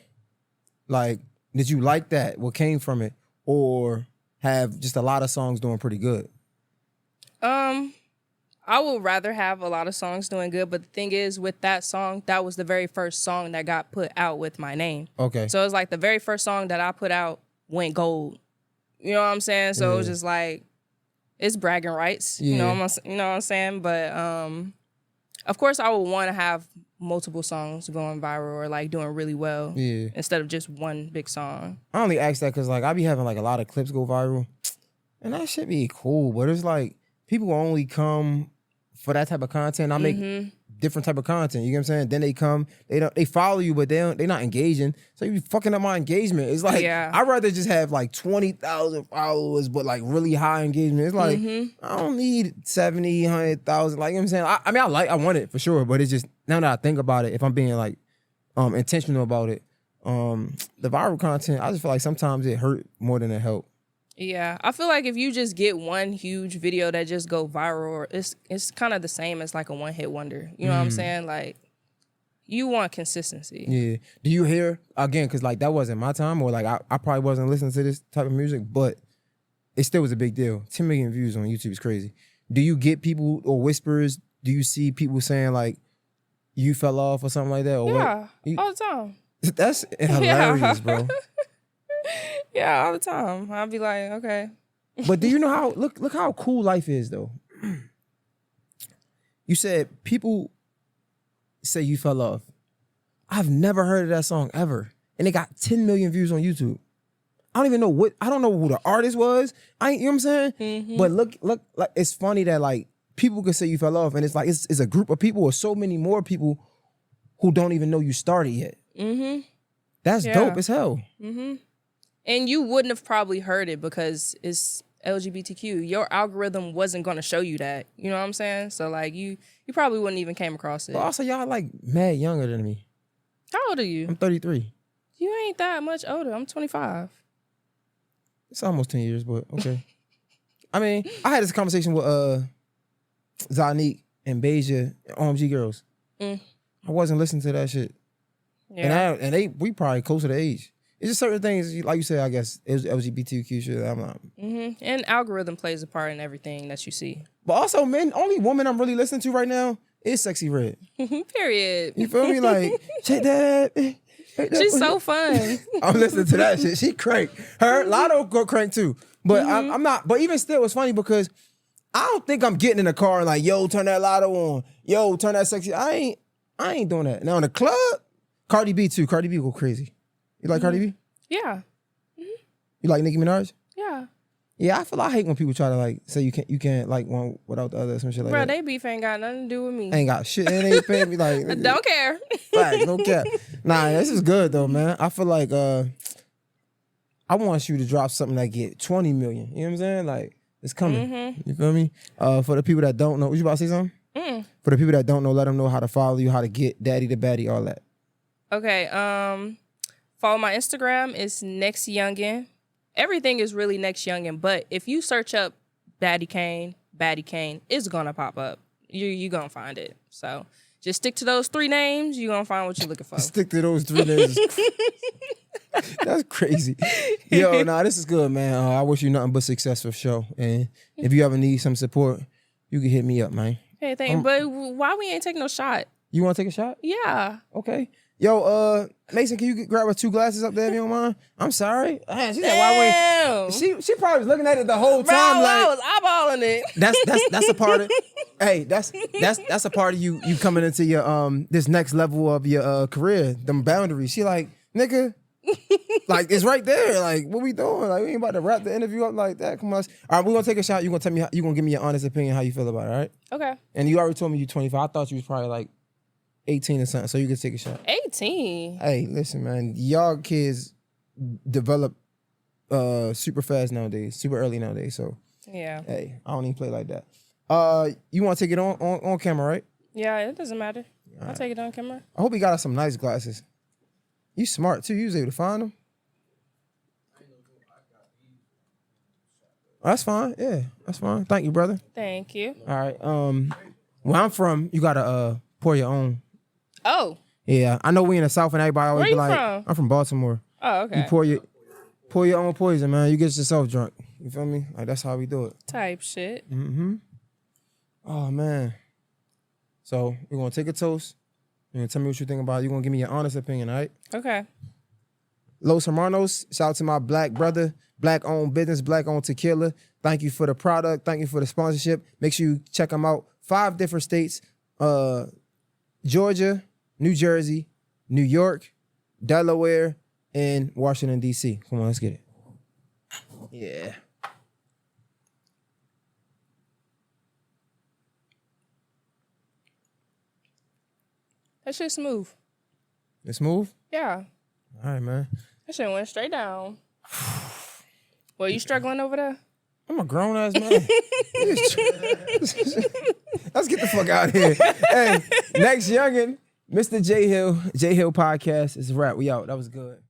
S1: Like, did you like that? What came from it? Or have just a lot of songs doing pretty good?
S2: I would rather have a lot of songs doing good, but the thing is, with that song, that was the very first song that got put out with my name. Okay. So it was like the very first song that I put out went gold. You know what I'm saying? So it was just like, it's bragging rights. Yeah. You know what I'm saying? But of course, I would want to have multiple songs going viral or like doing really well instead of just one big song.
S1: I only ask that because like I be having like a lot of clips go viral, and that should be cool. But it's like people only come for that type of content. I make different type of content. You get what I'm saying? Then they come, they follow you, but they're not engaging. So you be fucking up my engagement. It's like I'd rather just have like 20,000 followers, but like really high engagement. It's like I don't need 70, 100,000. Like you know what I'm saying? I want it for sure, but it's just now that I think about it, if I'm being like intentional about it, the viral content, I just feel like sometimes it hurt more than it helped.
S2: Yeah, I feel like if you just get one huge video that just go viral, it's kind of the same as like a one-hit wonder. You know what I'm saying? Like, you want consistency.
S1: Yeah. Do you hear, again, because like that wasn't my time, or like I probably wasn't listening to this type of music, but it still was a big deal. 10 million views on YouTube is crazy. Do you get people or whispers? Do you see people saying like, you fell off or something like that? Or
S2: yeah, all the time.
S1: That's hilarious, bro.
S2: Yeah, all the time. I'll be like, okay.
S1: But do you know how, look how cool life is though. You said people say you fell off. I've never heard of that song ever. And it got 10 million views on YouTube. I don't even know I don't know who the artist was. You know what I'm saying? Mm-hmm. But look, like it's funny that like people could say you fell off and it's like, it's a group of people or so many more people who don't even know you started yet. Mm-hmm. That's dope as hell. Mm-hmm.
S2: And you wouldn't have probably heard it because it's LGBTQ. Your algorithm wasn't going to show you that. You know what I'm saying? So, like, you probably wouldn't even came across it.
S1: But also, y'all, like, mad younger than me.
S2: How old are you?
S1: I'm 33.
S2: You ain't that much older. I'm 25.
S1: It's almost 10 years, but okay. I mean, I had this conversation with Zanique and Beja, OMG Girls. I wasn't listening to that shit. Yeah. And we probably closer to age. it's just certain things, like you said, I guess, LGBTQ shit. I'm not.
S2: And algorithm plays a part in everything that you see.
S1: But also, only woman I'm really listening to right now is Sexy Red.
S2: Period.
S1: You feel me? Like, shake that.
S2: She's so fun.
S1: I'm listening to that shit. She crank. Her Lotto go crank too. But I'm not. But even still, it's funny because I don't think I'm getting in the car and like, yo, turn that Lotto on. Yo, turn that Sexy. I ain't doing that. Now in the club, Cardi B too. Cardi B go crazy. You like Cardi B?
S2: Yeah.
S1: You like Nicki Minaj?
S2: Yeah.
S1: Yeah, I hate when people try to like say you can't like one without the other or some shit like
S2: Bro,
S1: that.
S2: they beef ain't got nothing to do with me.
S1: Ain't got shit. It ain't paying me like.
S2: I don't care.
S1: Facts, don't care. Nah, this is good though, man. I feel like I want you to drop something that get 20 million. You know what I'm saying? Like it's coming. You feel me? For the people that don't know, was you about to say something? For the people that don't know, let them know how to follow you, how to get Daddy to Baddy, all that.
S2: Okay. Follow my Instagram. It's NextYoungin. Everything is really NextYoungin, but if you search up Baddie Kaine, it's gonna pop up. You gonna find it. So just stick to those 3 names. You gonna find what you're looking for.
S1: Stick to those 3 names. That's crazy. Yo, nah, this is good, man. I wish you nothing but success for sure. And if you ever need some support, you can hit me up, man.
S2: Hey, thank. But why we ain't take no shot?
S1: You want to take a shot?
S2: Yeah.
S1: Okay. Yo, Mason, can you grab her 2 glasses up there if you don't mind? I'm sorry. Man, she said, why we? She probably was looking at it the whole time.
S2: Bro,
S1: like
S2: I was eyeballing it.
S1: That's a part of. Hey, that's a part of you coming into your this next level of your career. Them boundaries. She like, nigga, like it's right there. Like, what we doing? Like, we ain't about to wrap the interview up like that. Come on. All right, we're gonna take a shot. You gonna tell me. You gonna give me your honest opinion how you feel about it. All right.
S2: Okay.
S1: And you already told me you're 25. I thought you was probably like 18 or something, so you could take a shot.
S2: 18.
S1: Hey, listen, man. Y'all kids develop super fast nowadays, super early nowadays. So
S2: Yeah.
S1: hey, I don't even play like that. You want to take it on camera, right?
S2: Yeah, it doesn't matter. I'll take it on camera.
S1: I hope you got us some nice glasses. You smart too. You was able to find them. Oh, that's fine. Yeah, that's fine. Thank you, brother.
S2: Thank you.
S1: All right. Where I'm from, you gotta pour your own.
S2: Oh.
S1: Yeah, I know we in the South and everybody always
S2: Where
S1: be
S2: you
S1: like,
S2: from?
S1: I'm from Baltimore.
S2: Oh, okay.
S1: You pour your own poison, man. You get yourself drunk. You feel me? Like that's how we do it.
S2: Type shit.
S1: Oh man. So we're gonna take a toast. You're gonna tell me what you think about it. You're gonna give me your honest opinion, all right?
S2: Okay.
S1: Los Hermanos, shout out to my black brother, black owned business, black owned tequila. Thank you for the product. Thank you for the sponsorship. Make sure you check them out. 5 different states. Georgia, New Jersey, New York, Delaware, and Washington, D.C. Come on, let's get it. Yeah.
S2: That shit smooth.
S1: It's smooth?
S2: Yeah.
S1: All right, man.
S2: That shit went straight down. Well, you struggling over there?
S1: I'm a grown-ass man. Let's get the fuck out of here. Hey, NextYoungin, Mr. J Hill Podcast. It's a wrap. We out. That was good.